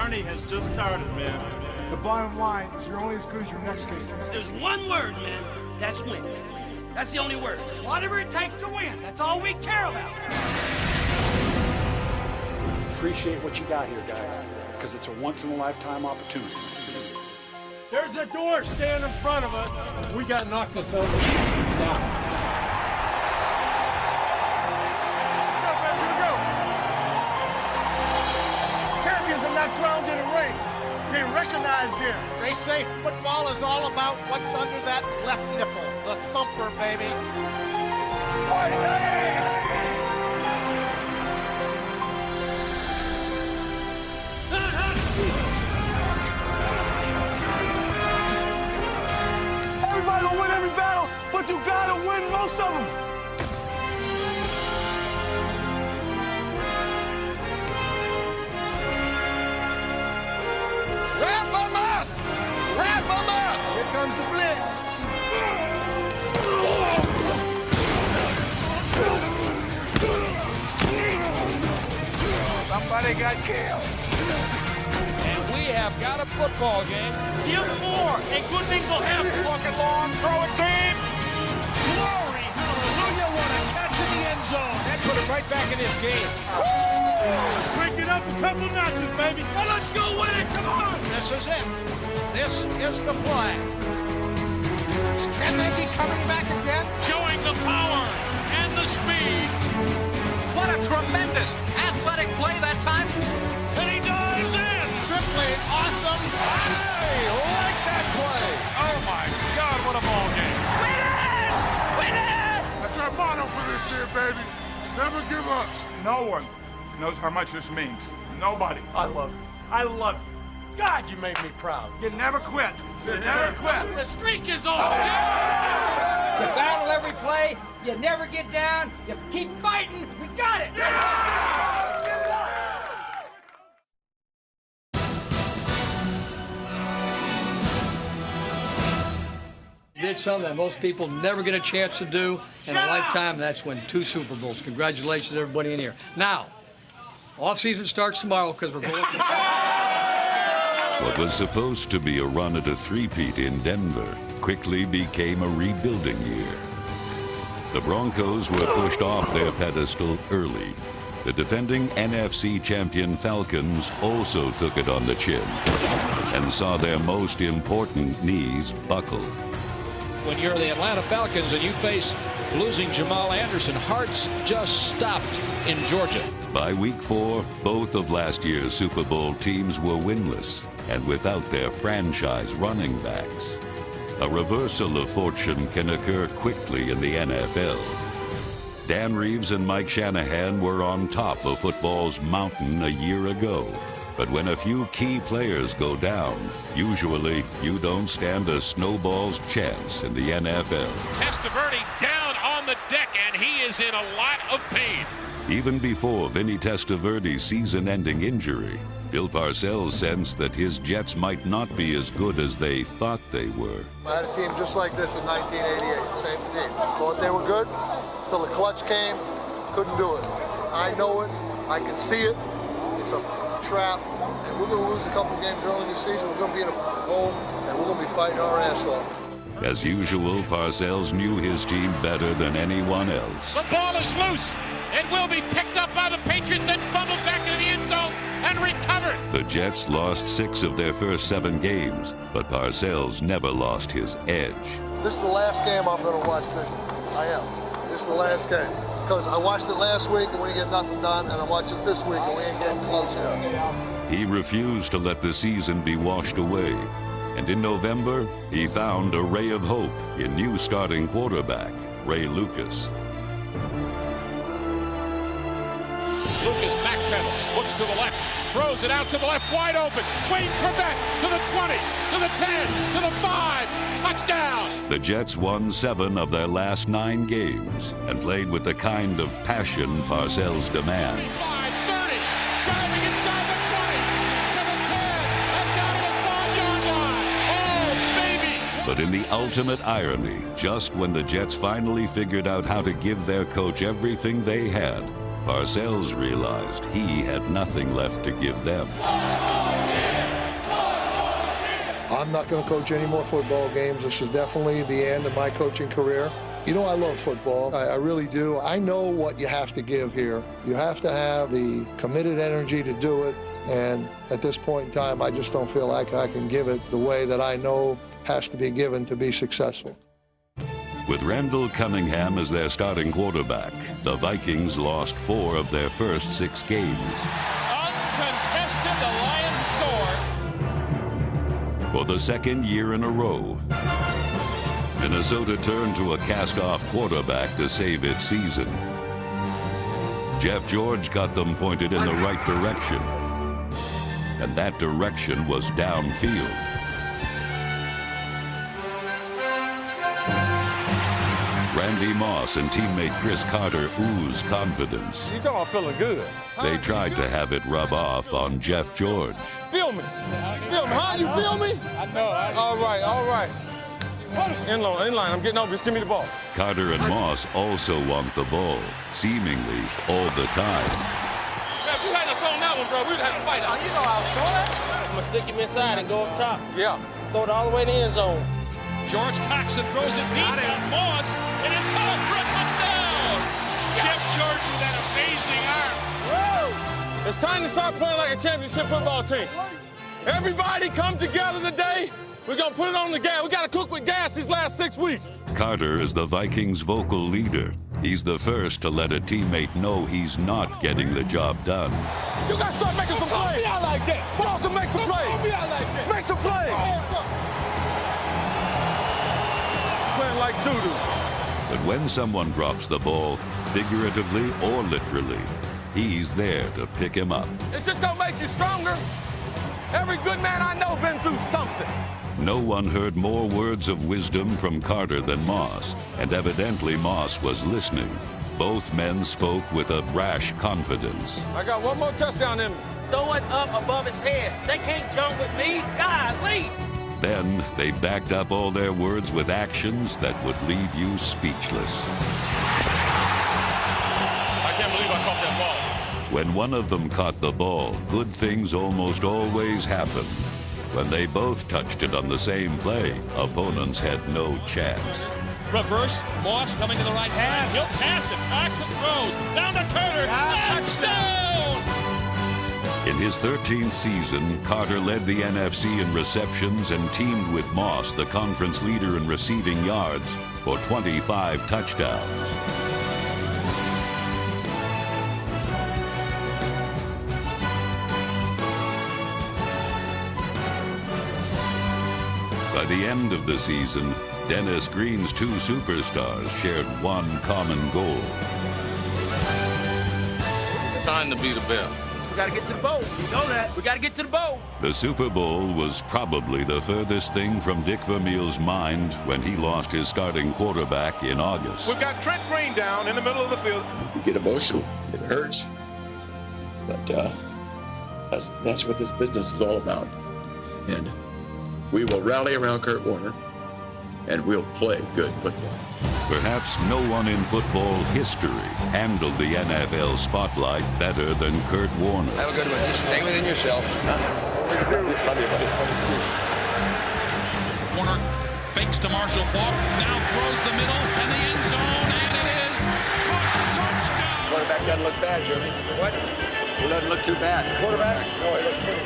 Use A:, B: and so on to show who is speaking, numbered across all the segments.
A: journey has just started, man.
B: The bottom line is you're only as good as your next game.
C: There's one word, man. That's win. That's the only word.
D: Whatever it takes to win. That's all we care about.
E: Appreciate what you got here, guys, because it's a once-in-a-lifetime opportunity.
A: There's a door standing in front of us. We got to knock this over. Now.
F: Not drowned in the rain. They recognized him.
G: They say football is all about what's under that left nipple. The thumper, baby.
F: Everybody will win every battle, but you gotta win most of them.
G: Here comes the blitz.
F: Somebody got killed.
H: And we have got a football game.
A: Give more, and good things will happen.
H: Walking long, throwing deep.
D: Glory, hallelujah, what a catch in the end zone.
H: That put it right back in this game.
A: Let's crank it up a couple notches, baby.
D: Now let's go win it, come on.
G: This is it. This is the play. Can they be coming back again?
H: Showing the power and the speed.
I: What a tremendous athletic play that time.
H: And he dives in.
G: Simply awesome.
H: I like that play. Oh, my God, what a ball game.
I: Win it! Win it!
B: That's our motto for this year, baby. Never give up.
F: No one knows how much this means. Nobody.
A: I love you. I love you. God, you made me proud. You never quit. You never quit.
D: The streak is over.
J: You battle every play. You never get down. You keep fighting. We got it.
K: Did something that most people never get a chance to do in a lifetime, and that's win 2 Super Bowls. Congratulations, everybody in here. Now, off-season starts tomorrow because we're going
L: What was supposed to be a run at a three-peat in Denver quickly became a rebuilding year. The Broncos were pushed off their pedestal early. The defending NFC champion Falcons also took it on the chin and saw their most important knees buckle.
H: When you're the Atlanta Falcons and you face losing Jamal Anderson, hearts just stopped in Georgia.
L: By week 4, both of last year's Super Bowl teams were winless and without their franchise running backs. A reversal of fortune can occur quickly in the NFL. Dan Reeves and Mike Shanahan were on top of football's mountain a year ago. But when a few key players go down, usually you don't stand a snowball's chance in the NFL.
H: Testaverde down on the deck, and he is in a lot of pain.
L: Even before Vinny Testaverde's season-ending injury, Bill Parcells sensed that his Jets might not be as good as they thought they were.
M: I had a team just like this in 1988, same team. Thought they were good, till the clutch came, couldn't do it. I know it, I can see it, it's a trap, and we're going to lose a couple games early this season. We're going to be in a home, and we're going to be fighting our ass off.
L: As usual, Parcells knew his team better than anyone else.
H: The ball is loose. It will be picked up by the Patriots, then fumbled back into the end zone and recovered.
L: The Jets lost 6 of their first 7 games, but Parcells never lost his edge.
M: This is the last game I'm going to watch this. I am. This is the last game. Because I watched it last week and we didn't get nothing done, and I'm watching it this week and we ain't getting close yet.
L: He refused to let the season be washed away. And in November, he found a ray of hope in new starting quarterback, Ray Lucas.
H: Lucas backpedals, looks to the left, throws it out to the left, wide open. Wayne Trebek to the 20, to the 10, to the 5, touchdown!
L: The Jets won 7 of their last 9 games and played with the kind of passion Parcells demands.
H: 5, 30, driving inside the 20, to the 10, and down to the 5-yard line. Oh, baby!
L: But in the ultimate irony, just when the Jets finally figured out how to give their coach everything they had, Parcells realized he had nothing left to give them.
H: Oh, yeah.
M: I'm not going to coach any more football games. This is definitely the end of my coaching career. You know, I love football. I really do. I know what you have to give here. You have to have the committed energy to do it. And at this point in time, I just don't feel like I can give it the way that I know has to be given to be successful.
L: With Randall Cunningham as their starting quarterback, the Vikings lost 4 of their first 6 games.
D: Uncontested, the Lions score.
L: For the second year in a row, Minnesota turned to a cast-off quarterback to save its season. Jeff George got them pointed in the right direction, and that direction was downfield. Randy Moss and teammate Chris Carter ooze confidence.
F: You talking about feeling good?
L: They tried to have it rub off on Jeff George.
F: Feel me. Feel me. Huh? You feel me? I know. All right, all right. In line, I'm getting over. Just give me the ball.
L: Carter and Moss also want the ball, seemingly all the time.
F: Man, we had to throw that one, bro. We'd have to fight.
J: You know I was going.
C: I'm going to stick him inside and go up top.
F: Yeah.
C: Throw it all the way to the end zone.
D: George Coxon throws it deep on Moss. It is caught for a touchdown. Jeff George with that amazing arm.
F: Woo! It's time to start playing like a championship football team. Everybody come together today. We're going to put it on the gas. We got to cook with gas these last 6 weeks.
L: Carter is the Vikings' vocal leader. He's the first to let a teammate know he's not getting the job done.
F: You got to start making some plays. Don't be out like that. Boston, make some plays. Don't be out like that. Make some plays. Playing like doo-doo.
L: But when someone drops the ball, figuratively or literally, he's there to pick him up.
F: It's just going to make you stronger. Every good man I know been through something.
L: No one heard more words of wisdom from Carter than Moss, and evidently Moss was listening. Both men spoke with a brash confidence.
F: I got one more touchdown in me.
J: Throw it up above his head. They can't jump with me. Golly.
L: Then they backed up all their words with actions that would leave you speechless.
F: I can't believe I caught that ball.
L: When one of them caught the ball, good things almost always happen. When they both touched it on the same play, opponents had no chance.
D: Reverse, Moss coming to the right side. He'll pass it. Coxon throws. Down to Carter. Touchdown!
L: In his 13th season, Carter led the NFC in receptions and teamed with Moss, the conference leader in receiving yards, for 25 touchdowns. By the end of the season, Dennis Green's 2 superstars shared one common goal.
F: Time to be the best.
J: We got to get to the bowl. You know that. We got to get to the bowl.
L: The Super Bowl was probably the furthest thing from Dick Vermeil's mind when he lost his starting quarterback in August.
H: We've got Trent Green down in the middle of the field.
N: You get emotional. It hurts. But that's what this business is all about. And we will rally around Kurt Warner, and we'll play good football.
L: Perhaps no one in football history handled the NFL spotlight better than Kurt Warner.
N: Have a good one. Just stay within yourself.
I: Warner fakes to Marshall Faulk, now throws the middle, and the end zone, and it is touchdown!
N: Quarterback doesn't look bad, Jeremy. What? He doesn't look too bad. Quarterback? No, he looks pretty.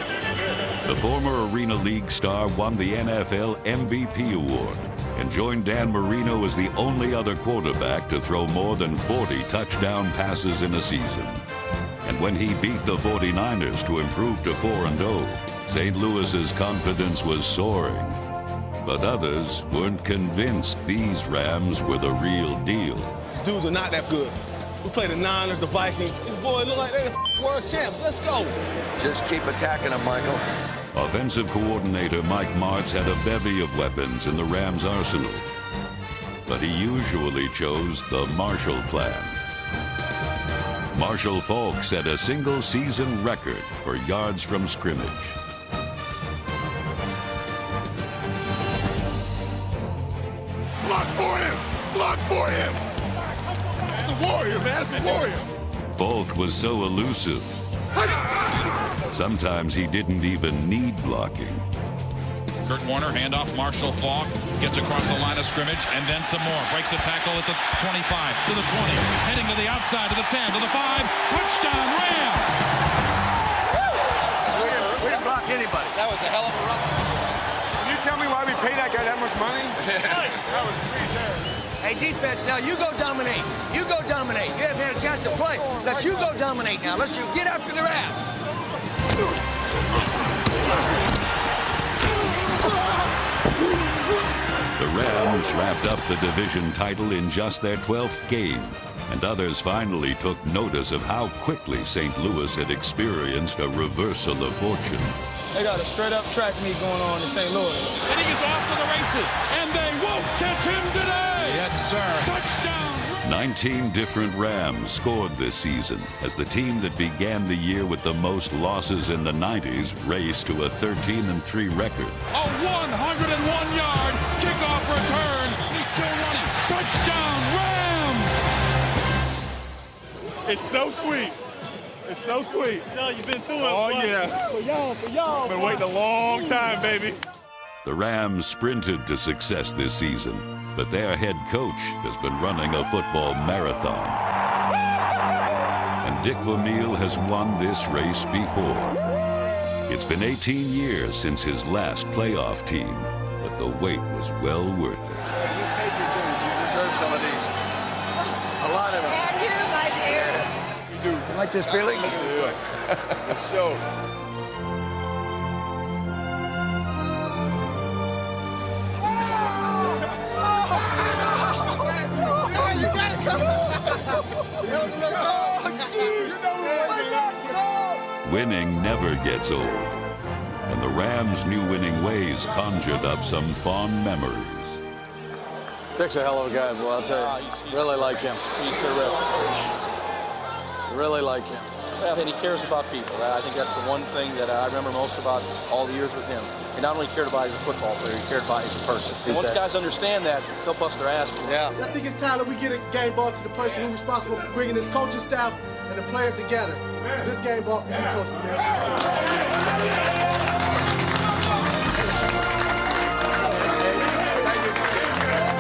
L: The former Arena League star won the NFL MVP award and joined Dan Marino as the only other quarterback to throw more than 40 touchdown passes in a season. And when he beat the 49ers to improve to 4-0, St. Louis's confidence was soaring. But others weren't convinced these Rams were the real deal.
F: These dudes are not that good. We play the Niners, the Vikings. These boys look like they're the world champs. Let's go.
N: Just keep attacking them, Michael.
L: Offensive coordinator Mike Martz had a bevy of weapons in the Rams' arsenal, but he usually chose the Marshall Plan. Marshall Faulk set a single-season record for yards from scrimmage.
B: Block for him! Block for him! That's the warrior, man. That's the warrior.
L: Faulk was so elusive. Sometimes he didn't even need blocking.
I: Kurt Warner, handoff, Marshall Faulk, gets across the line of scrimmage, and then some more. Breaks a tackle at the 25, to the 20, heading to the outside, to the 10, to the 5. Touchdown, Rams!
C: We didn't block anybody. That was a hell of a run.
F: Can you tell me why we pay that guy that much money? That was sweet there.
J: Hey, defense, now you go dominate. You go dominate. You haven't had a chance to play. Let you go dominate now. Let's you get after their ass.
L: The Rams wrapped up the division title in just their 12th game, and others finally took notice of how quickly St. Louis had experienced a reversal of fortune.
F: They got a straight-up track meet going on in St. Louis.
I: And he is off to the races, and they won't catch him today!
G: Yes, sir.
I: Touchdown!
L: 19 different Rams scored this season as the team that began the year with the most losses in the 90s raced to a 13-3 record.
I: A 101-yard kickoff return. He's still running. Touchdown, Rams!
B: It's so sweet. It's so sweet.
A: Joe, you've been through it.
B: Oh, yeah.
A: For y'all.
B: Been waiting a long time, baby.
L: The Rams sprinted to success this season, but their head coach has been running a football marathon. And Dick Vermeil has won this race before. It's been 18 years since his last playoff team, but the wait was well worth it.
F: You paid your dues. You deserve some of these. A lot of them.
J: And you, my dear.
F: You do.
J: You like this feeling?
F: Let's show.
M: You gotta come. That was a little
L: Winning never gets old, and the Rams' new winning ways conjured up some fond memories.
E: Dick's a hell of a guy, boy, I'll tell you. Really like him.
F: He's terrific.
E: Really like him.
F: Well, and he cares about people. I think that's the one thing that I remember most about all the years with him. He not only cared about as a football player, he cared about as a person. And once guys understand that, they'll bust their ass for it.
M: I think it's time that we get a game ball to the person who's responsible for bringing this coaching staff and the players together. So this game ball for you, Coach.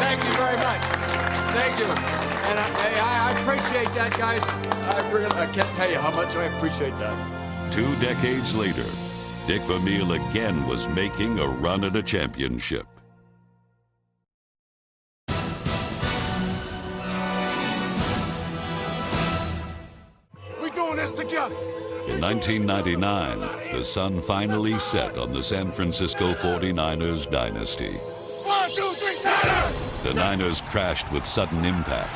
C: Thank you very much. Thank you. And I appreciate that, guys. I can't tell you how much I appreciate that.
L: 2 decades later, Dick Vermeil again was making a run at a championship.
B: We doing this together.
L: In 1999, the sun finally set on the San Francisco 49ers dynasty.
B: 1, 2, 3, 4.
L: The Niners crashed with sudden impact.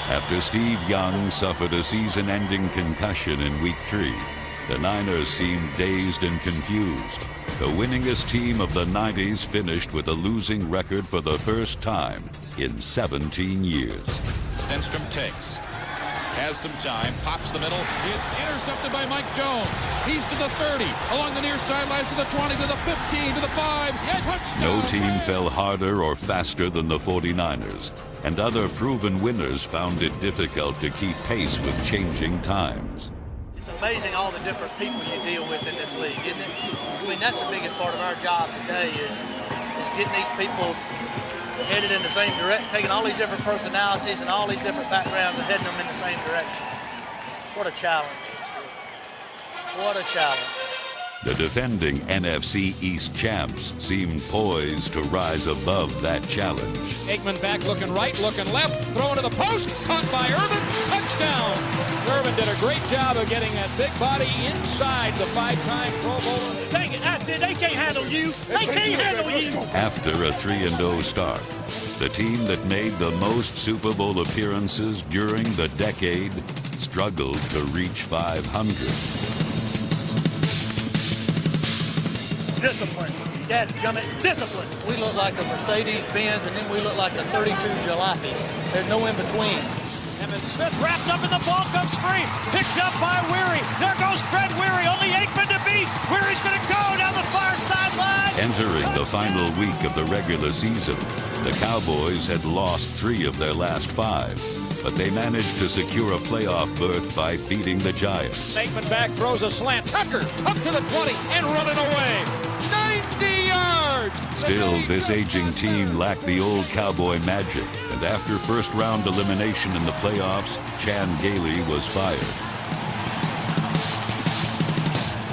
L: After Steve Young suffered a season-ending concussion in Week 3, the Niners seemed dazed and confused. The winningest team of the 90s finished with a losing record for the first time in 17 years.
I: Stenstrom takes. Has some time, pops the middle. It's intercepted by Mike Jones. He's to the 30, along the near sidelines to the 20, to the 15, to the 5. Touchdown!
L: No team fell harder or faster than the 49ers, and other proven winners found it difficult to keep pace with changing times.
C: It's amazing all the different people you deal with in this league, isn't it? I mean, that's the biggest part of our job today is getting these people headed in the same direction, taking all these different personalities and all these different backgrounds and heading them in the same direction. What a challenge. What a challenge.
L: The defending NFC East champs seemed poised to rise above that challenge.
H: Aikman back, looking right, looking left, throwing to the post, caught by Irvin, touchdown! Irvin did a great job of getting that big body inside the 5-time Pro Bowler.
A: Dang it, they can't handle you. They can't handle you.
L: After a 3-0 start, the team that made the most Super Bowl appearances during the decade struggled to reach 500.
A: Discipline. Dadgummit, discipline.
C: We look like a Mercedes-Benz, and then we look like a 32 Jalopy. There's no in between.
A: And then Smith wrapped up in the ball, comes free. Picked up by Weary. There goes Fred Weary. Only Aikman to beat. Weary's going to go down the far sideline.
L: Entering the final week of the regular season, the Cowboys had lost 3 of their last 5. but they managed to secure a playoff berth by beating the Giants.
G: Aikman back, throws a slant. Tucker up to the 20 and running away. 90 yards!
L: Still, this aging team lacked the old Cowboy magic, and after first-round elimination in the playoffs, Chan Gailey was fired.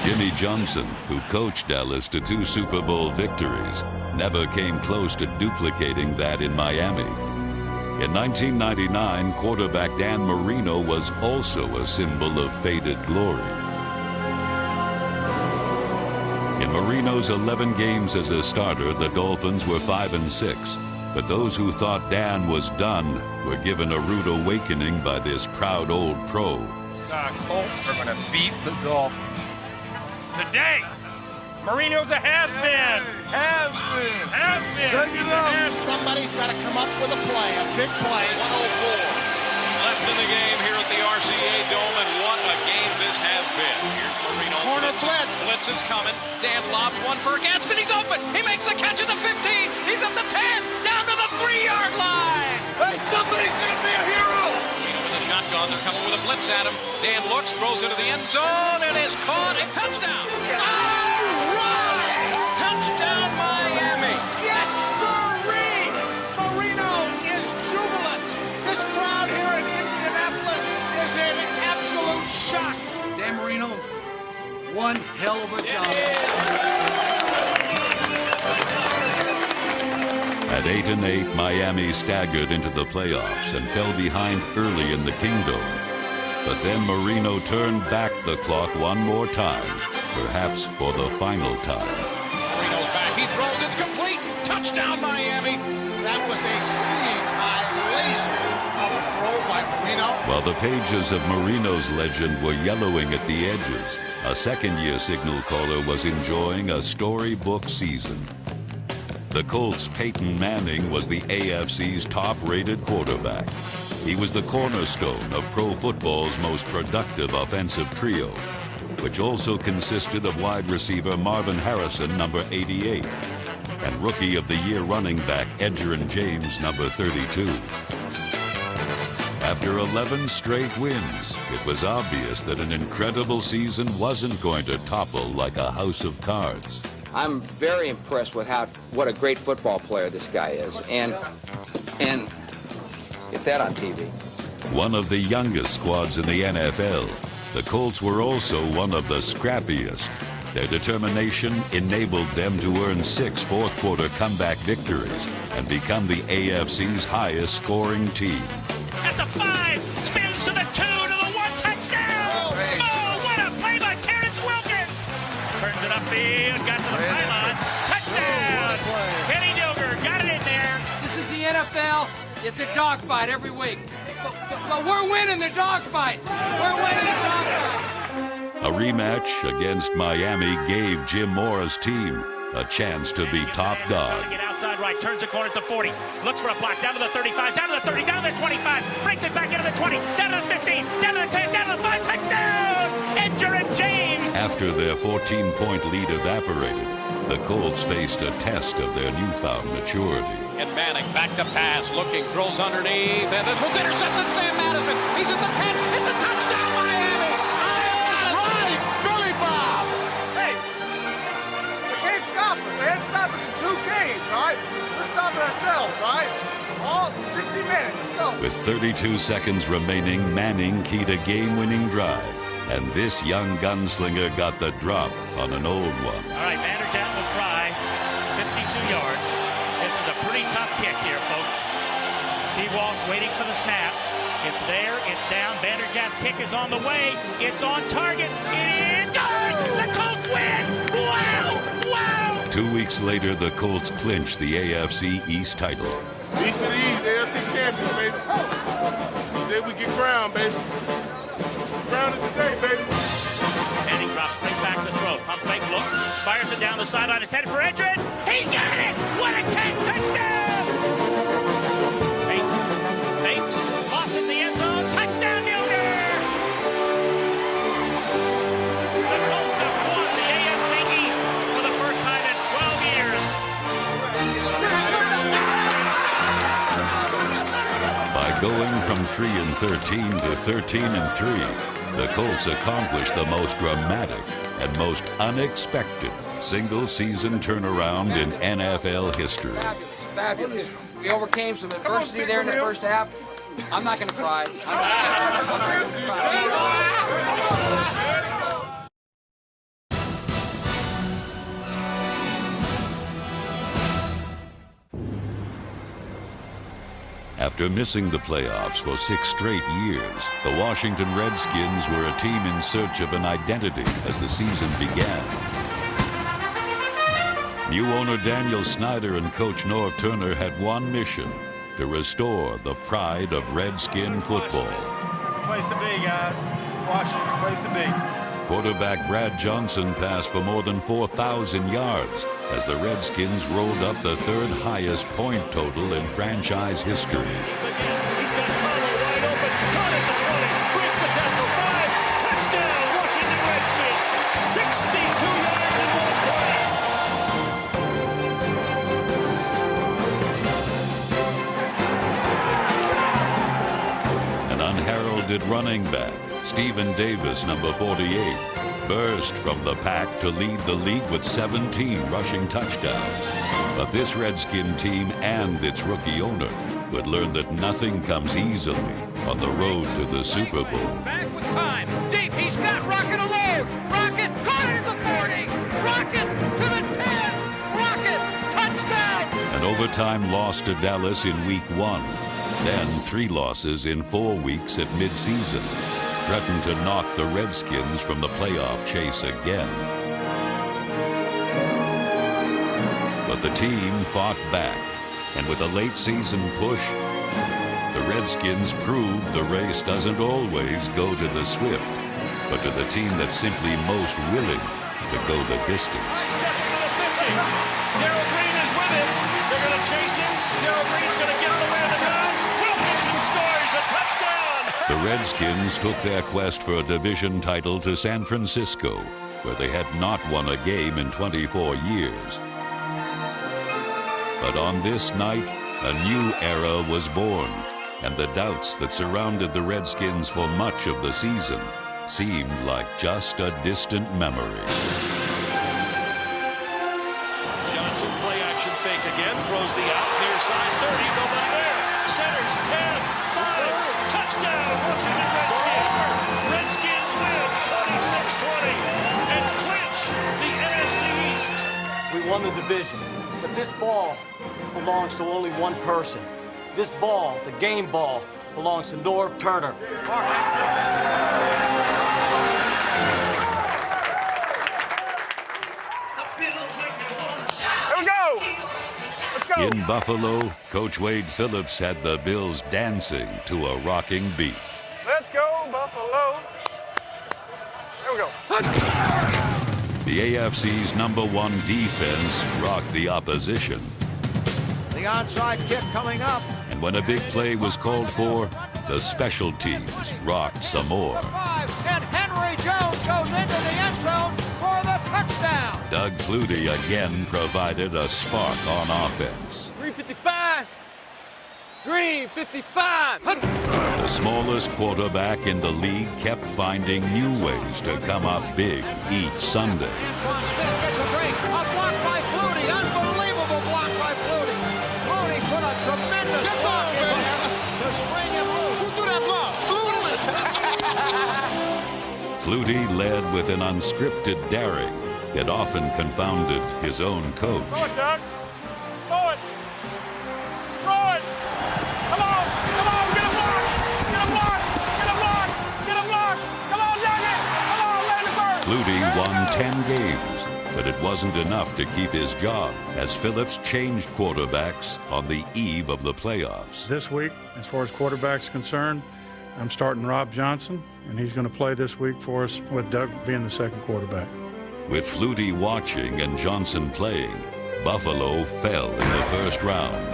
L: Jimmy Johnson, who coached Dallas to 2 Super Bowl victories, never came close to duplicating that in Miami. In 1999, quarterback Dan Marino was also a symbol of faded glory. In Marino's 11 games as a starter, the Dolphins were 5-6. But those who thought Dan was done were given a rude awakening by this proud old pro.
O: The Colts are going to beat the Dolphins. Today, Marino's a has-been. Has-been.
G: Check it out. Somebody's got to come up with a play, a big play.
H: 104 left in the game here at the RCA Dome, and what a game this has been. Here's Marino.
G: Corner blitz.
H: Blitz is coming. Dan lobs one for Gaston. He's open. He makes the catch at the 15. He's at the 10. Down to the 3-yard line.
F: Hey, somebody's going to be a hero.
H: Marino with a shotgun. They're coming with a blitz at him. Dan looks, throws into the end zone, and is caught. A touchdown.
G: All right. Touchdown, Miami. Yes, sirree. Marino is jubilant. This crowd here in Indianapolis is in absolute shock.
P: Dan Marino, one hell of a job.
L: At 8-8, Miami staggered into the playoffs and fell behind early in the Kingdom. But then Marino turned back the clock one more time, perhaps for the final time.
H: Marino's back. He throws. It's complete. Touchdown, Miami.
G: That was a seeing eye laser of a throw by Marino.
L: While the pages of Marino's legend were yellowing at the edges, a second-year signal caller was enjoying a storybook season. The Colts' Peyton Manning was the AFC's top-rated quarterback. He was the cornerstone of pro football's most productive offensive trio, which also consisted of wide receiver Marvin Harrison, number 88, and Rookie of the Year running back Edgerrin James, number 32. After 11 straight wins, it was obvious that an incredible season wasn't going to topple like a house of cards.
J: I'm very impressed with what a great football player this guy is, and get that on TV.
L: One of the youngest squads in the NFL, the Colts were also one of the scrappiest. Their determination enabled them to earn 6 fourth-quarter comeback victories and become the AFC's highest-scoring team.
A: At the 5, spins to the 2, to the 1, touchdown! Oh, what a play by Terrence Wilkins! Turns it upfield, got to the pylon, touchdown! Kenny Dilger got it in there.
K: This is the NFL. It's a dogfight every week. But we're winning the dogfights. We're winning the dogfights.
L: A rematch against Miami gave Jim Mora's team a chance to be top dog.
A: Get outside right, turns the corner at the 40, looks for a block, down to the 35, down to the 30, down to the 25, brings it back into the 20, down to the 15, down to the 10, down to the 5, touchdown! Edgerrin James!
L: After their 14-point lead evaporated, the Colts faced a test of their newfound maturity.
H: And Manning back to pass, looking, throws underneath, and this one's intercepted. Sam Madison, he's at the 10, it's a touchdown, Miami!
G: All right, Billy Bob!
Q: Hey, they can't stop us. They had stopped us in 2 games, all right? We're stopping ourselves, all right? All 60 minutes, let's go.
L: With 32 seconds remaining, Manning keyed a game-winning drive, and this young gunslinger got the drop on an old one.
A: All right, Vanderjagt will try, 52 yards. This is a pretty tough kick here, folks. See Walsh waiting for the snap. It's there, it's down. Vanderjagt's kick is on the way. It's on target. It is good! The Colts win! Wow! Wow!
L: 2 weeks later, the Colts clinched the AFC East title.
B: East to the East, AFC champions, baby. Today we get crowned, baby. Crowned it today, baby.
A: Manning drops straight back to throw. Pump fake looks, fires it down the sideline. It's headed for Edgerrin. He's got it! What a catch! Touchdown! Fakes, loss in the end zone. Touchdown, Dilger! The Colts have won the AFC East for the first time in 12 years.
L: By going from 3-13 to 13-3, the Colts accomplished the most dramatic and most unexpected single-season turnaround in NFL history.
R: Fabulous. We overcame some adversity there in the first half. I'm not going to cry.
L: After missing the playoffs for 6 straight years, the Washington Redskins were a team in search of an identity as the season began. New owner Daniel Snyder and coach Norv Turner had one mission: to restore the pride of Redskin football.
S: It's the place to be, guys. Washington's the place to be.
L: Quarterback Brad Johnson passed for more than 4,000 yards as the Redskins rolled up the 3rd highest point total in franchise history.
D: He's got Carlo wide open. Caught at the 20. Breaks the tackle. 5. Touchdown, Washington Redskins. 62 yards in 1 play.
L: An unheralded running back, Stephen Davis, number 48, burst from the pack to lead the league with 17 rushing touchdowns. But this Redskin team and its rookie owner would learn that nothing comes easily on the road to the Super Bowl.
J: Back with time. Deep. He's got Rocket alone. Rocket caught it at the 40. Rocket to the 10. Rocket. Touchdown.
L: An overtime loss to Dallas in week 1. Then 3 losses in 4 weeks at midseason threatened to knock the Redskins from the playoff chase again. But the team fought back, and with a late season push, the Redskins proved the race doesn't always go to the swift, but to the team that's simply most willing to go the distance.
D: Stepping to the 50. Darrell Green is with him. They're going to chase him. Darrell Green's going to get on the way to the ground. Wilkinson scores a touchdown.
L: The Redskins took their quest for a division title to San Francisco, where they had not won a game in 24 years. But on this night, a new era was born, and the doubts that surrounded the Redskins for much of the season seemed like just a distant memory.
D: Johnson play action fake again. Throws the out near side 30. Nobody there. Centers 10. 5. Touchdown, Washington Redskins. Redskins win 26-20 and clinch the NFC East.
T: We won the division, but this ball belongs to only one person. This ball, the game ball, belongs to Norv Turner.
S: Here we go. Let's go.
L: In Buffalo, Coach Wade Phillips had the Bills dancing to a rocking beat.
S: Let's go, Buffalo. Here we go.
L: The AFC's #1 defense rocked the opposition.
G: The onside kick coming up.
L: And when a big play was called for, the special teams rocked some more.
G: And Henry Jones goes into the end zone for the touchdown.
L: Doug Flutie again provided a spark on offense.
F: 355. Green 55.
L: The smallest quarterback in the league kept finding new ways to come up big each Sunday.
G: Antoine Smith gets a break. A block by Flutie. Unbelievable block by Flutie. Flutie put a tremendous block in there to spring him loose. Who threw that block?
L: Flutie led with an unscripted daring. It often confounded his own coach.
S: Throw it, Doug. Throw it. Throw it. Come on. Come on. Get a block. Get a block. Get a block. Get a block. Come on, Dougie. Come on, land it first.
L: Flutie won 10 games, but it wasn't enough to keep his job as Phillips changed quarterbacks on the eve of the playoffs.
U: This week, as far as quarterbacks concerned, I'm starting Rob Johnson, and he's going to play this week for us with Doug being the second quarterback.
L: With Flutie watching and Johnson playing, Buffalo fell in the first round.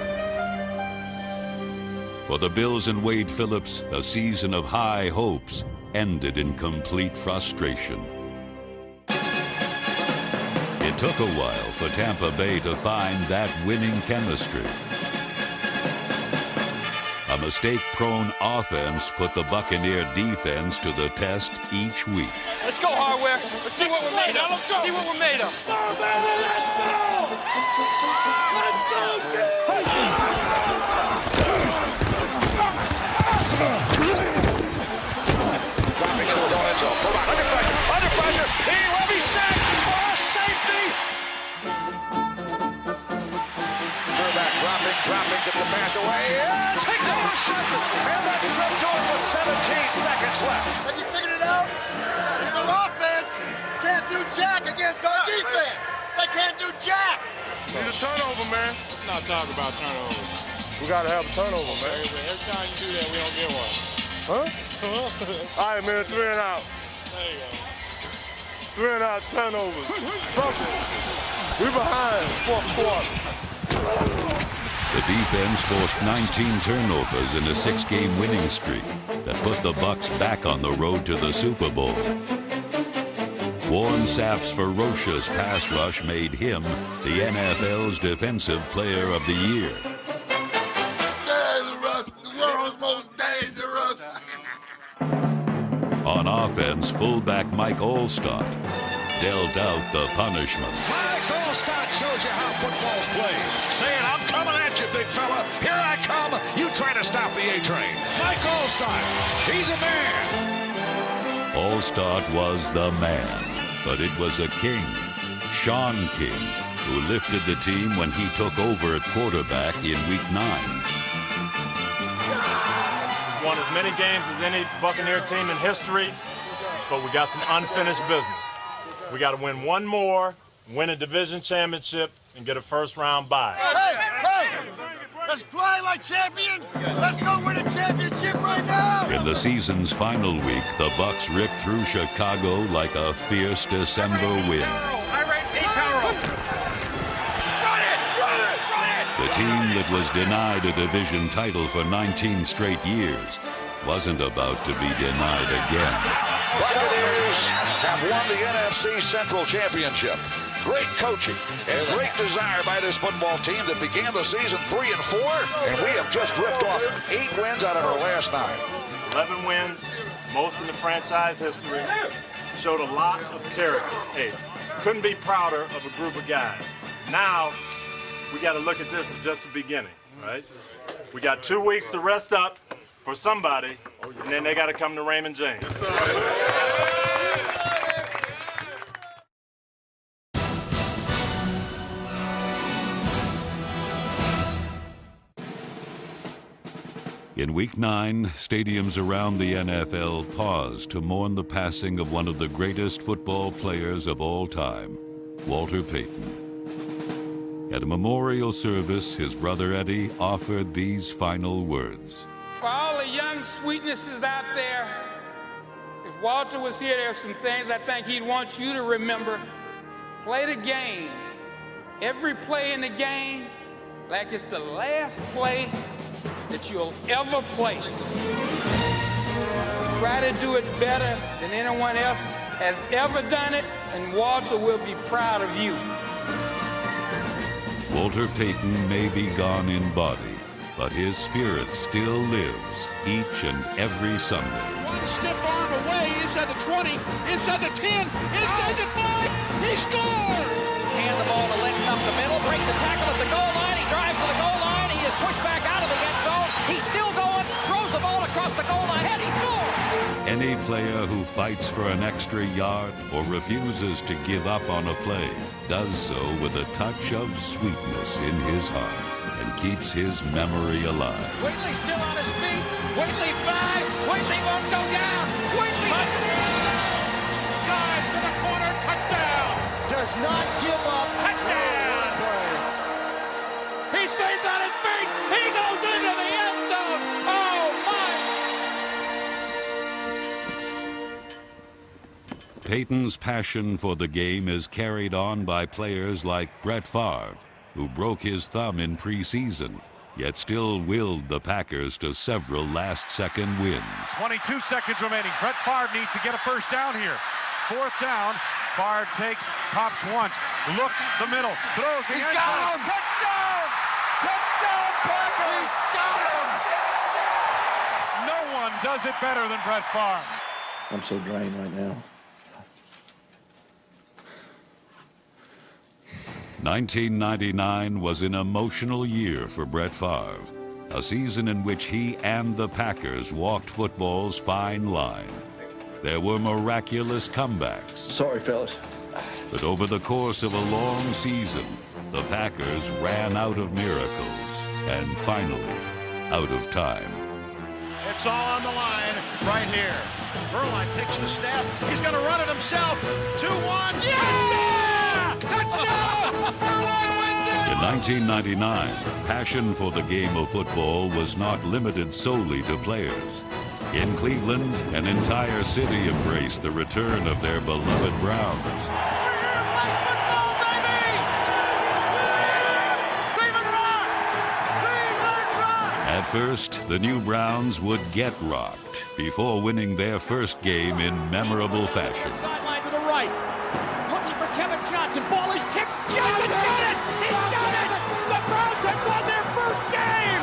L: For the Bills and Wade Phillips, a season of high hopes ended in complete frustration. It took a while for Tampa Bay to find that winning chemistry. A mistake-prone offense put the Buccaneer defense to the test each week.
S: Let's go, Hardware. Let's see what we're made of. Let's go. See what we're made of. Go, baby, let's go! Let's go,
D: Dropping into his own end zone. Provide under pressure. Under pressure. He will be sacked for a safety. Quarterback dropping, gets the pass away. And picked up a second. And that's slipped on with 17 seconds left.
Q: Have you figured it out? Your offense can't do jack against our defense. They can't do jack.
B: Need a turnover, man.
S: Let's not talk about turnover.
B: We gotta have a turnover, man.
S: Every time you do that, we don't get one.
B: Huh? All right, man, 3 and out.
S: There you go.
B: 3 and out turnovers. Something. We behind, fourth quarter.
L: The defense forced 19 turnovers in a 6-game winning streak that put the Bucs back on the road to the Super Bowl. Warren Sapp's ferocious pass rush made him the NFL's Defensive Player of the Year.
Q: Dangerous, the world's most dangerous.
L: On offense, fullback Mike Allstott dealt out the punishment.
D: Mike Allstott shows you how football's played. Saying, I'm coming at you, big fella. Here I come. You try to stop the A-train. Mike Allstott, he's a man.
L: Allstott was the man, but it was a king, Sean King, who lifted the team when he took over at quarterback in Week 9.
S: Won as many games as any Buccaneer team in history, but we got some unfinished business. We got to win one more, win a division championship, and get a first-round bye.
Q: Hey! Let's play like champions. Let's go win a championship right now.
L: In the season's final week, the Bucs ripped through Chicago like a fierce December wind. The team that was denied a division title for 19 straight years wasn't about to be denied again.
D: Buccaneers have won the NFC Central Championship. Great coaching and great desire by this football team that began the season 3-4, and we have just ripped off 8 wins out of our last 9.
S: 11 wins, most in the franchise history. Showed a lot of character. Hey, couldn't be prouder of a group of guys. Now, we got to look at this as just the beginning, right? We got 2 weeks to rest up for somebody, and then they got to come to Raymond James.
L: In Week 9, stadiums around the NFL paused to mourn the passing of one of the greatest football players of all time, Walter Payton. At a memorial service, his brother Eddie offered these final words.
N: For all the young sweetnesses out there, if Walter was here, there's some things I think he'd want you to remember. Play the game, every play in the game, like it's the last play that you'll ever play. Try to do it better than anyone else has ever done it, and Walter will be proud of you.
L: Walter Payton may be gone in body, but his spirit still lives each and every Sunday.
H: One stiff arm away, inside the 20, inside the 10, inside the 5, he scored!
J: Hand the ball to Linton up the middle, breaks the tackle at the goal line, he drives to the goal line, he is pushed back out of the end zone, he's still going, throws the ball across the goal line, and he scores!
L: Any player who fights for an extra yard or refuses to give up on a play does so with a touch of sweetness in his heart and keeps his memory alive.
J: Whitley still on his feet, Whitley 5, Whitley won't go down, Whitley
H: Dives to the corner, touchdown!
G: Does not give up.
J: Touchdown!
N: He stays on his feet, he goes into the end zone, oh my!
L: Payton's passion for the game is carried on by players like Brett Favre, who broke his thumb in preseason, yet still willed the Packers to several last-second wins.
D: 22 seconds remaining. Brett Favre needs to get a first down here. 4th down. Favre takes, pops once, looks the middle, throws the end zone. Touchdown! Touchdown, Packers! He's got him! one does it better than Brett Favre.
E: I'm so drained right now.
L: 1999 was an emotional year for Brett Favre, a season in which he and the Packers walked football's fine line. There were miraculous comebacks.
E: Sorry, fellas.
L: But over the course of a long season, the Packers ran out of miracles and finally out of time.
G: It's all on the line right here. Burline takes the snap. He's going to run it himself. 2-1. Yeah! Touchdown! Burline wins it!
L: In 1999, passion for the game of football was not limited solely to players. In Cleveland, an entire city embraced the return of their beloved Browns. At first, the new Browns would get rocked before winning their first game in memorable fashion.
J: Sideline to the right. Looking for Kevin Johnson. Ball is tipped. Johnson's got it! He's got it! The Browns have won their first game!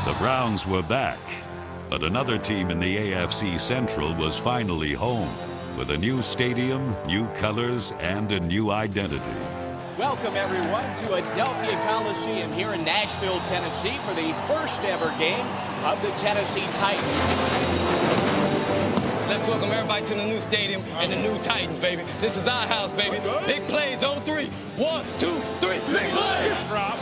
J: Unbelievable!
L: The Browns were back, but another team in the AFC Central was finally home with a new stadium, new colors, and a new identity.
V: Welcome, everyone, to Adelphia Coliseum here in Nashville, Tennessee for the first ever game of the Tennessee Titans.
F: Let's welcome everybody to the new stadium and the new Titans, baby. This is our house, baby. Big plays on 3. 1, 2, 3, big plays!
O: Drop,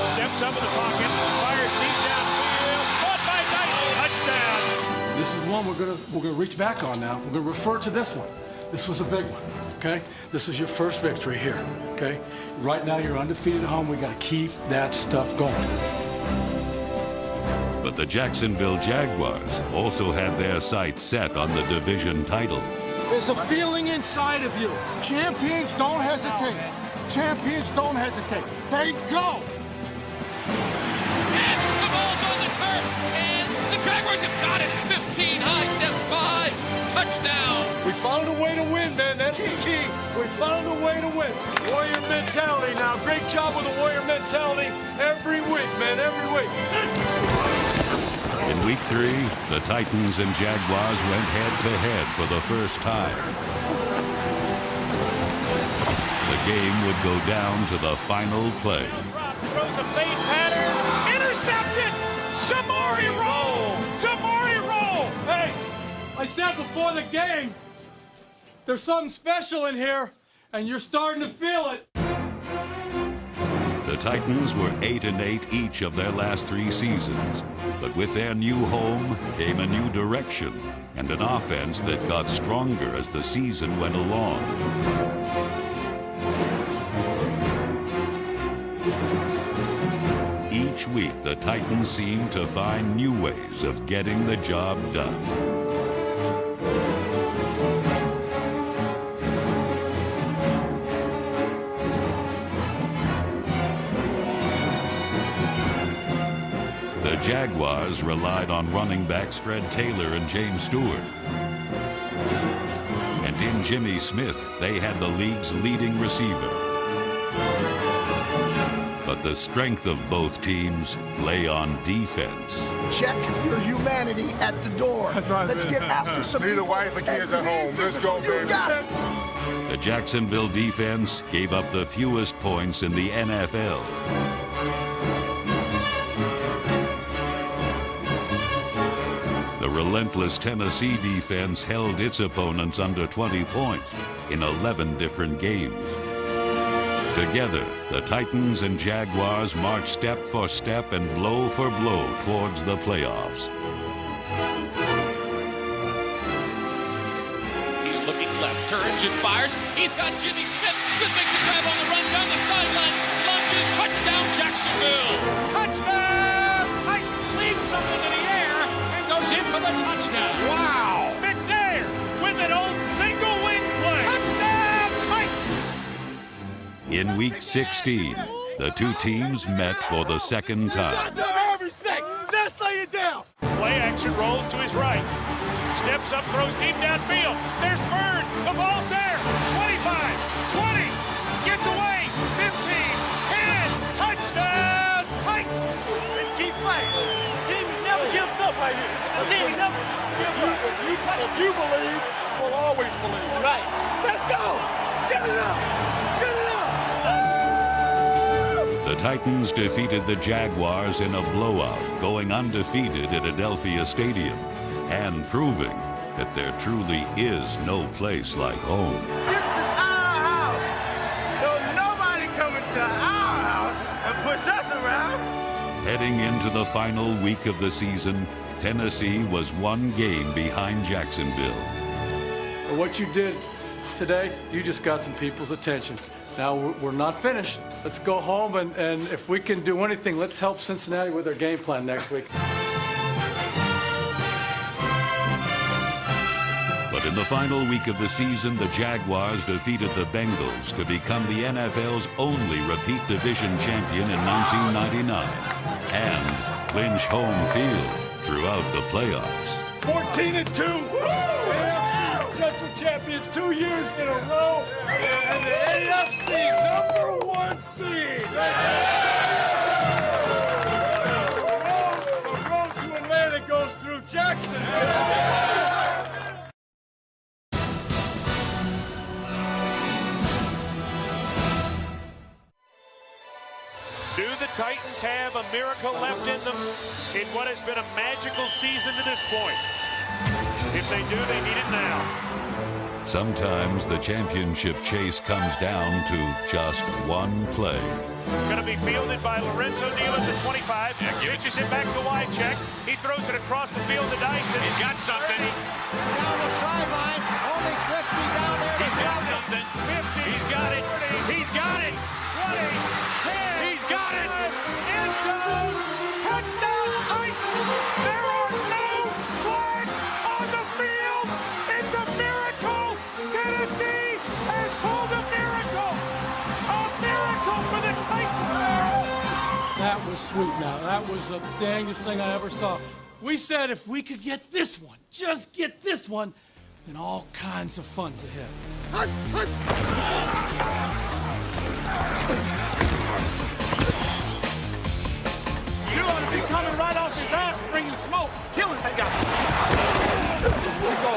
O: steps up in the pocket, fires deep downfield, caught by Dyson, touchdown!
W: This is one we're gonna reach back on now. We're gonna refer to this one. This was a big one. Okay? This is your first victory here, okay? Right now, you're undefeated at home. We got to keep that stuff going.
L: But the Jacksonville Jaguars also had their sights set on the division title.
M: There's a feeling inside of you. Champions don't hesitate. Champions don't hesitate. They go.
J: And the ball's on the turf, and the Jaguars have got it. 15 high, step 5, touchdown.
T: We found a way to win, man. That's the key. We found a way to win. Warrior mentality now. Great job with the Warrior mentality every week, man, every week.
L: In week 3, the Titans and Jaguars went head-to-head for the first time. The game would go down to the final play.
O: Throws a fade pattern, intercepted! Samori roll! Samori roll!
W: Hey, I said before the game, there's something special in here, and you're starting to feel it.
L: The Titans were 8-8 each of their last 3 seasons, but with their new home came a new direction and an offense that got stronger as the season went along. Each week, the Titans seemed to find new ways of getting the job done. The Jaguars relied on running backs Fred Taylor and James Stewart. And in Jimmy Smith, they had the league's leading receiver. But the strength of both teams lay on defense.
X: Check your humanity at the door. Let's get after some
B: Leave the
X: people
B: wife and kids at home. Let's go,
X: You
B: baby.
X: got it.
L: The Jacksonville defense gave up the fewest points in the NFL. The relentless Tennessee defense held its opponents under 20 points in 11 different games. Together, the Titans and Jaguars marched step for step and blow for blow towards the playoffs.
J: He's looking left, turns and fires. He's got Jimmy Smith. Smith makes the grab on the run down the sideline. Lunges, touchdown, Jacksonville.
O: Touchdown! Titan leaps up into the air and goes in for the touchdown. Wow! McNair with an old single wing play. Touchdown, Titans!
L: In Week 16, the two teams met for the second time.
O: Respect. Let's lay it down. Play action rolls to his right. Steps up, throws deep downfield. There's Bird. The ball's there. 25, 20. Gets away. 15, 10. Touchdown, Titans.
S: right here. It's a team. If you believe, we'll always believe.
O: Right.
S: Let's go. Get it up. Get it up.
L: The Titans defeated the Jaguars in a blowout, going undefeated at Adelphia Stadium and proving that there truly is no place like home.
S: This is our house. Don't nobody come into our house and push us around.
L: Heading into the final week of the season, Tennessee was one game behind Jacksonville.
W: What you did today, you just got some people's attention. Now, we're not finished. Let's go home, and if we can do anything, let's help Cincinnati with their game plan next week.
L: But in the final week of the season, the Jaguars defeated the Bengals to become the NFL's only repeat division champion in 1999 and clinch home field throughout the playoffs.
S: 14-2. Central champions 2 years in a row, and the AFC #1 seed. The road to Atlanta goes through Jacksonville.
D: Do the Titans have a miracle left in them in what has been a magical season to this point? If they do, they need it now.
L: Sometimes the championship chase comes down to just one play.
D: Going to be fielded by Lorenzo Neal at the 25. Pitches it back to Wycheck. He throws it across the field to Dyson. He's got something.
G: Down the sideline, only Crispy down there to
D: He's got
G: stop
D: something.
G: 50.
D: He's got it. He's got it. 20. 10. He's got it.
O: End zone. Touchdown Titans. There are no flags on the field. It's a miracle. Tennessee has pulled a miracle. A miracle for the Titans.
W: That was sweet now. That was the dangest thing I ever saw. We said if we could get this one, just get this one, then all kinds of fun's ahead.
S: You ought to be coming right off his ass, bringing smoke, killing that guy.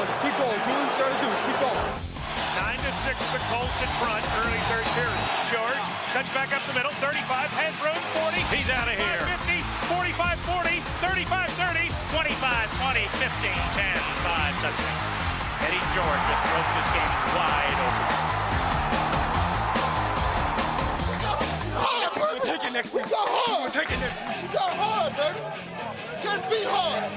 S: Just keep going. Do what you gotta do. Just keep going.
D: 9-6, the Colts in front, early third period. George cuts back up the middle, 35, has room, 40. He's out of here. 50, 45, 40, 35, 30,
A: 25, 20, 15, 10, 5, touchdown. Eddie George just broke this game wide open.
S: We're gonna take it next week. We're gonna take it next week.
M: We got hard, baby. Can't be hard.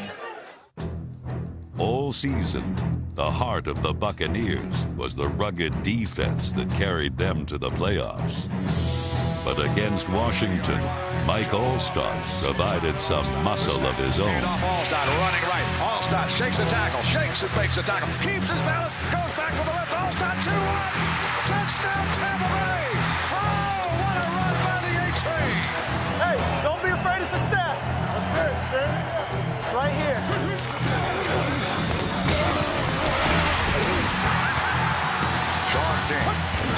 L: All season, the heart of the Buccaneers was the rugged defense that carried them to the playoffs. But against Washington, Mike Allstott provided some muscle of his own.
G: Allstott running right. Allstott shakes a tackle, shakes and makes a tackle, keeps his balance, goes back with the left. Allstott 2-1. Touchdown Tampa Bay. Oh, what a run by the A-Train.
S: Hey, don't be afraid of success. That's it, Stan. It's right here.
G: Sean King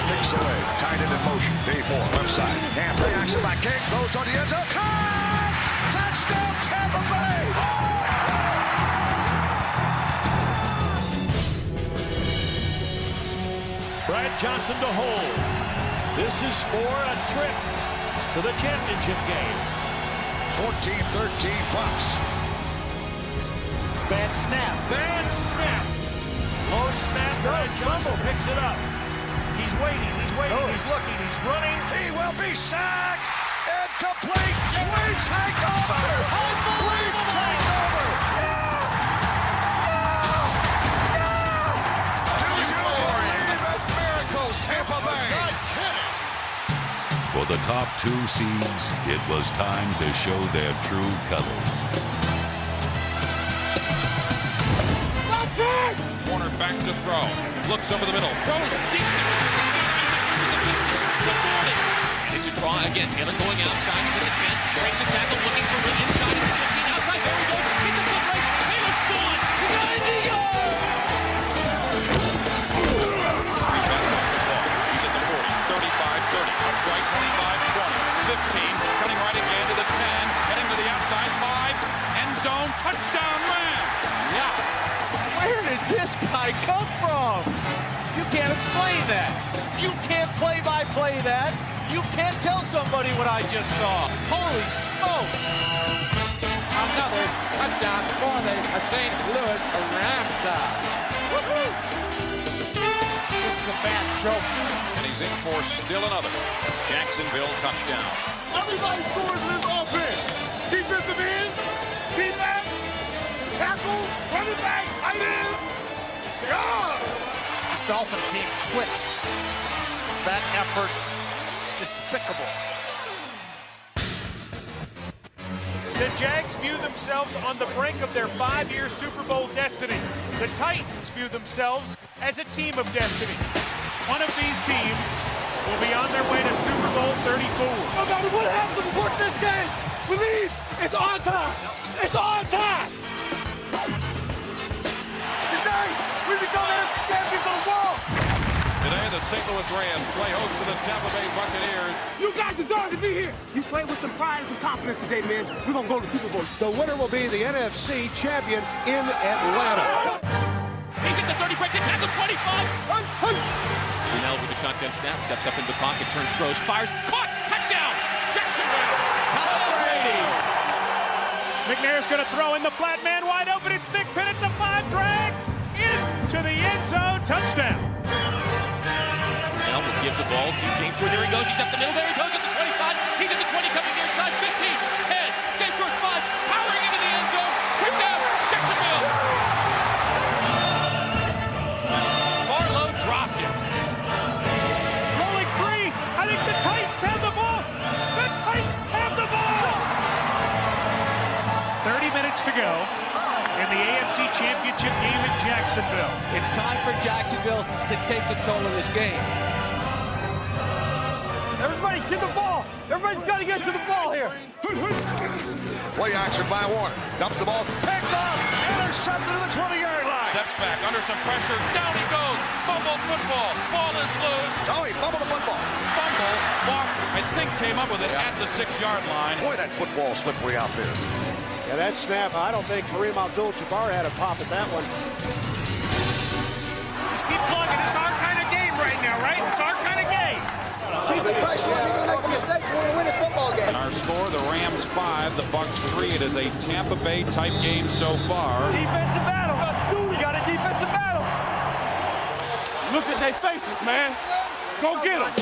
G: picks away, tight end in motion. Dave Moore, left side. And play action by King, throws toward the end zone. Caught! Touchdown Tampa Bay!
D: Brad Johnson to hold. This is for a trip to the championship game.
G: 14-13 Bucks.
D: Bad snap. Bad snap. Low snap. Brad Johnson picks it up. He's waiting. He's waiting. He's looking. He's running.
G: He will be sacked. And complete. We take over. We take over. Do you believe in miracles, Tampa Bay?
L: For the top two seeds, it was time to show their true colors.
H: Warner back to throw. Looks over the middle. Throws deep down. The 40.
J: It's a draw again. Taylor going outside. He's at the 10. Breaks a tackle. Looking for room inside. At the 15. Outside. There he goes. Hit the foot race. Taylor's gone. He's got it.
H: Pass back to Paul. He's at the 40. 35-30. Comes right. 25-20. 15. Cutting right again to the 10. Heading to the outside. 5. End zone. Touchdown.
J: can't tell somebody what I just saw. Holy smokes!
H: Another touchdown for the St. Louis Rams.
J: Woohoo! This is a bad choke.
C: And he's in for still another Jacksonville touchdown.
Q: Everybody scores in this offense. Defensive ends, defense, tackles, running backs, tight ends. God!
J: This Dolphin team quit. That effort, despicable.
I: The Jags view themselves on the brink of their 5-year Super Bowl destiny. The Titans view themselves as a team of destiny. One of these teams will be on their way to Super Bowl 34.
Q: No matter what happens in this game, believe it's on time. It's on time. Today, we become NFC champions of the world.
C: Today, the St. Louis Rams play host to the Tampa Bay Buccaneers.
Q: You guys deserve to be here. You played with some pride and some confidence today, man. We're going to go to the Super Bowl.
G: The winner will be the NFC champion in Atlanta.
J: He's at the 30, breaks it, tackle 25.
K: Brunell with the shotgun snap, steps up into the pocket, turns, throws, fires, caught, touchdown, Jacksonville.
J: Brady.
I: McNair's going to throw in the flat man wide open. It's Nick Pitt at the 5, drags into the end zone, touchdown.
K: Brunell will give the ball to James Stewart. There he goes. He's up the middle. There he goes at the 25. He's at the 20, coming near side. 15, 10. James Stewart 5, powering into the end zone. Touchdown, Jacksonville.
J: Barlow dropped it.
I: Rolling free. I think the Titans have the ball. The Titans have the ball. 30 minutes to go in the AFC Championship game in Jacksonville.
J: It's time for Jacksonville to take control of this game.
Q: Everybody to the ball. Everybody's got to get to the ball here.
G: Play action by Warner. Dumps the ball. Picked up. Intercepted to the 20-yard line.
C: Steps back under some pressure. Down he goes. Fumbled football. Ball is loose.
G: Oh, he fumbled the football.
C: Fumble. Bark, I think, came up with it at the 6-yard line.
G: Boy, that football slippery out there.
T: Yeah, that snap, I don't think Kareem Abdul-Jabbar had a pop at that one.
I: Just keep plugging. It's our kind of game right now, right? It's our kind of game.
X: Keep the pressure on. You're going to make a mistake. You're going to win this football game.
C: And our score, the Rams 5, the Bucs 3. It is a Tampa Bay type game so far.
Q: Defensive battle. Let's do it. We got a defensive battle.
F: Look at their faces, man. Go get them.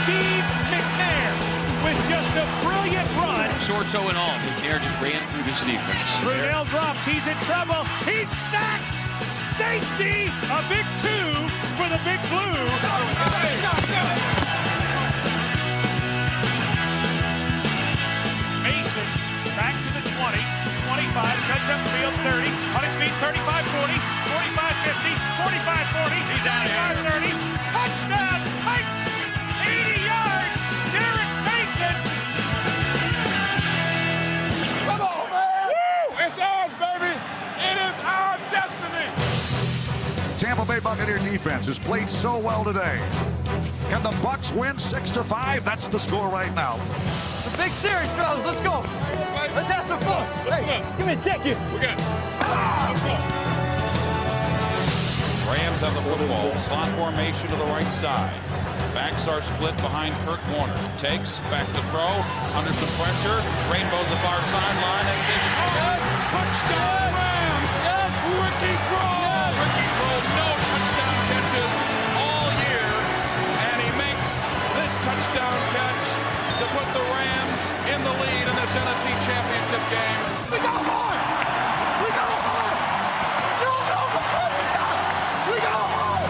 I: Steve McNair with just a brilliant run.
K: Short toe and all, McNair just ran through this defense.
I: Brunell drops. He's in trouble. He's sacked. Safety. A big 2 for the Big Blue. Mason back to the 20, 25, cuts up field 30, on his feet 35, 40, 45, 50, 45, 40, he's out of here. 30, touchdown Titans, 80 yards, Derek Mason.
Q: Come on, man. Woo! It's ours, baby. It is our destiny.
G: Tampa Bay Buccaneer defense has played so well today. Can the Bucs win 6-5? That's the score right now.
Q: It's a big series, fellas. Let's go. Let's have some fun. Hey, give me a check here.
C: We got Rams have the football. Slot formation to the right side. Backs are split behind Kurt Warner. Takes, back to throw, under some pressure. Rainbows the far sideline, and this touchdown Rams!
Q: Yes!
C: Ricky Crow!
Q: Yes!
C: Ricky Crow, no touchdown catches all year, and he makes this touchdown catch to put the Rams in the lead in this NFC Championship game.
Q: We got one! We got one! You know what's what we got! We got one!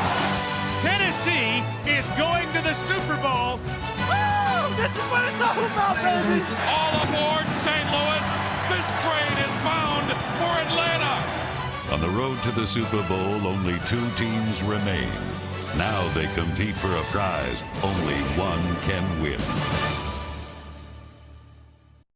I: Tennessee is going to the Super Bowl.
Q: Woo! This is what it's all about, baby!
C: All aboard St. Louis. This train is bound for Atlanta.
L: On the road to the Super Bowl, only 2 teams remain. Now they compete for a prize only one can win.